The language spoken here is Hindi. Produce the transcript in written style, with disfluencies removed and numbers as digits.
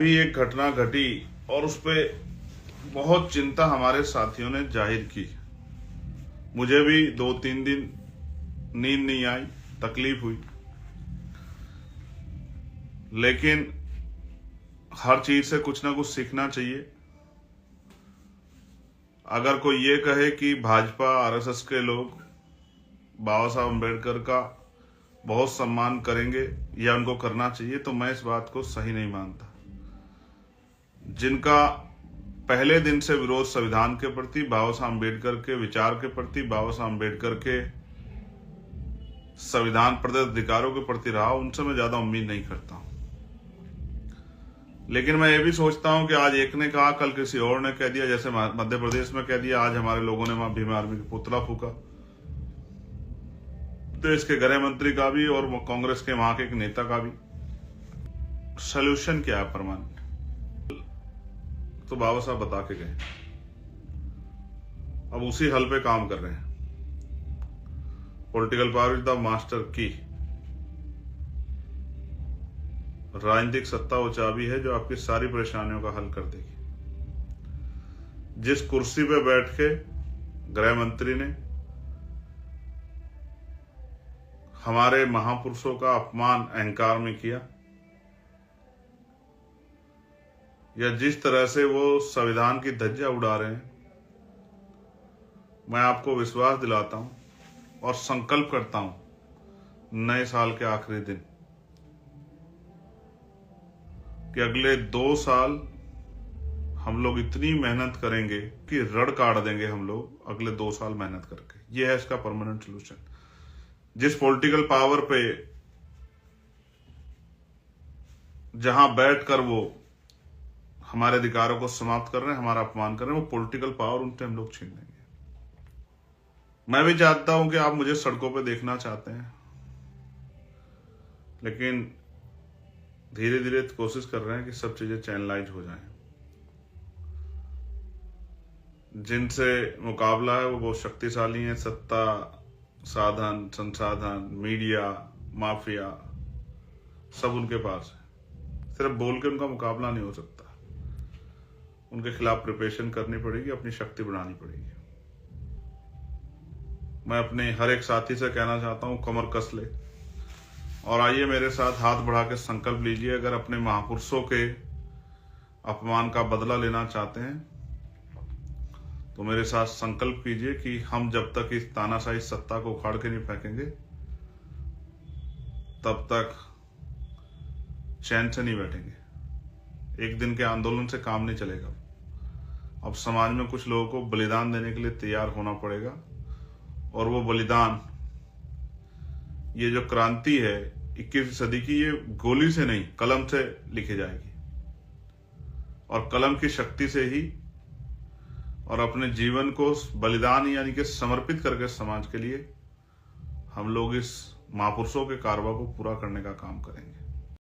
भी एक घटना घटी और उस पे बहुत चिंता हमारे साथियों ने जाहिर की। मुझे भी 2-3 दिन नींद नहीं आई, तकलीफ हुई, लेकिन हर चीज से कुछ ना कुछ सीखना चाहिए। अगर कोई ये कहे कि भाजपा आरएसएस के लोग बाबा साहब अम्बेडकर का बहुत सम्मान करेंगे या उनको करना चाहिए, तो मैं इस बात को सही नहीं मानता। जिनका पहले दिन से विरोध संविधान के प्रति, बाबा साहब अम्बेडकर के विचार के प्रति, बाबा साहब अम्बेडकर के संविधान प्रदत्त अधिकारों के प्रति रहा, उनसे मैं ज्यादा उम्मीद नहीं करता हूं। लेकिन मैं ये भी सोचता हूं कि आज एक ने कहा, कल किसी और ने कह दिया, जैसे मध्य प्रदेश में कह दिया, आज हमारे लोगों ने वहां भीम आर्मी का पुतला फूका। देश के गृह मंत्री का भी और कांग्रेस के वहां के एक नेता का भी। सोल्यूशन क्या है परमानेंट? तो बाबा साहब बता के गए, अब उसी हल पे काम कर रहे हैं। Political power is the master की। राजनीतिक सत्ता वो चाबी है जो आपकी सारी परेशानियों का हल कर देगी। जिस कुर्सी पे बैठ के गृह मंत्री ने हमारे महापुरुषों का अपमान अहंकार में किया, या जिस तरह से वो संविधान की धज्जियां उड़ा रहे हैं, मैं आपको विश्वास दिलाता हूं और संकल्प करता हूं नए साल के आखिरी दिन कि अगले 2 साल हम लोग इतनी मेहनत करेंगे कि रड़ काट देंगे हम लोग अगले 2 साल मेहनत करके। यह है इसका परमानेंट सोल्यूशन। जिस पॉलिटिकल पावर पे जहां बैठकर वो हमारे अधिकारों को समाप्त कर रहे हैं, हमारा अपमान कर रहे हैं, वो पॉलिटिकल पावर उनसे हम लोग छीन लेंगे। मैं भी चाहता हूं कि आप मुझे सड़कों पे देखना चाहते हैं, लेकिन धीरे धीरे कोशिश कर रहे हैं कि सब चीजें चैनलाइज हो जाएं। जिनसे मुकाबला है वो बहुत शक्तिशाली हैं। सत्ता, साधन, संसाधन, मीडिया, माफिया, सब उनके पास है। सिर्फ बोल के उनका मुकाबला नहीं हो सकता। उनके खिलाफ प्रिपरेशन करनी पड़ेगी, अपनी शक्ति बढ़ानी पड़ेगी। मैं अपने हर एक साथी से कहना चाहता हूं, कमर कस ले और आइए मेरे साथ हाथ बढ़ा के संकल्प लीजिए। अगर अपने महापुरुषों के अपमान का बदला लेना चाहते हैं तो मेरे साथ संकल्प कीजिए कि हम जब तक इस तानाशाही सत्ता को उखाड़ के नहीं फेंकेंगे, तब तक चैन से नहीं बैठेंगे। एक दिन के आंदोलन से काम नहीं चलेगा। अब समाज में कुछ लोगों को बलिदान देने के लिए तैयार होना पड़ेगा, और वो बलिदान, ये जो क्रांति है 21वीं सदी की, ये गोली से नहीं कलम से लिखी जाएगी। और कलम की शक्ति से ही और अपने जीवन को बलिदान यानी कि समर्पित करके समाज के लिए हम लोग इस महापुरुषों के कारवा को पूरा करने का काम करेंगे।